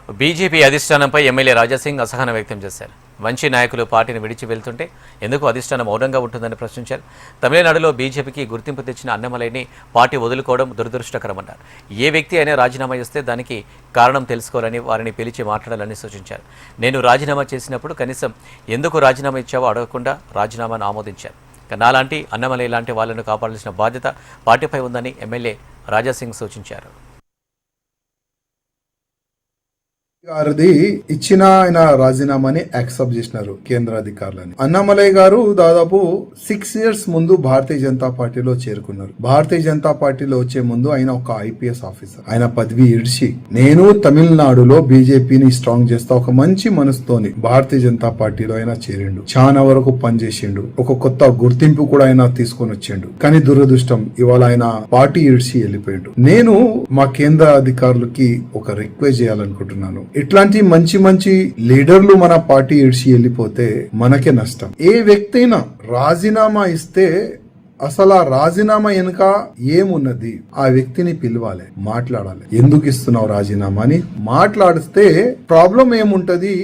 BJP అధిష్టానంపై MLA Raja Singh అసహనం వ్యక్తం చేశారు. మంచి నాయకులు పార్టీని విడిచి వెళ్తుంటే ఎందుకు అధిష్టానం మౌనంగా ఉంటుందని ప్రశ్నించారు. తమిళనాడులో బీజేపీకి గుర్తింపు తెచ్చిన అన్నమలైని పార్టీ వదులుకోవడం దురదృష్టకరమన్నారు. ఏ వ్యక్తి అయినా రాజీనామా చేస్తే దానికి కారణం తెలుసుకోవాలని, వారిని పిలిచి మాట్లాడాలని సూచించారు. నేను రాజీనామా చేసినప్పుడు కనీసం ఎందుకు రాజీనామా ఇచ్చావో అడగకుండా రాజీనామాను ఆమోదించారు. నాలాంటి అన్నమలై లాంటి వాళ్లను కాపాడాల్సిన బాధ్యత పార్టీపై ఉందని ఎమ్మెల్యే రాజాసింగ్ సూచించారు. గారిది ఇచ్చిన ఆయన రాజీనామాని యాక్సెప్ట్ చేసినారు కేంద్ర అధికారులని. అన్నామలై గారు దాదాపు 6 years ముందు భారతీయ జనతా పార్టీలో చేరుకున్నారు. భారతీయ జనతా పార్టీలో వచ్చే ముందు ఆయన ఒక IPS ఆఫీసర్. ఆయన పదవి ఇడిచి నేను తమిళనాడులో బీజేపీని స్ట్రాంగ్ చేస్తా ఒక మంచి మనసుతోని భారతీయ జనతా పార్టీలో ఆయన చేరిండు. చాలా వరకు పనిచేసిండు. ఒక కొత్త గుర్తింపు కూడా ఆయన తీసుకొని వచ్చిండు. కానీ దురదృష్టం ఇవాళ ఆయన పార్టీ ఇడిచి వెళ్ళిపోయిండు. నేను మా కేంద్ర అధికారులకి ఒక రిక్వెస్ట్ చేయాలనుకుంటున్నాను. ఇట్లాంటి మంచి మంచి లీడర్లు మన పార్టీ ఇడిచి వెళ్ళిపోతే మనకే నష్టం. ఏ వ్యక్తి అయినా రాజీనామా ఇస్తే అసలు ఆ రాజీనామా వెనుక ఏమున్నది ఆ వ్యక్తిని పిలవాలి, మాట్లాడాలి. ఎందుకు ఇస్తున్నావు రాజీనామా అని మాట్లాడిస్తే ప్రాబ్లం ఏముంటది.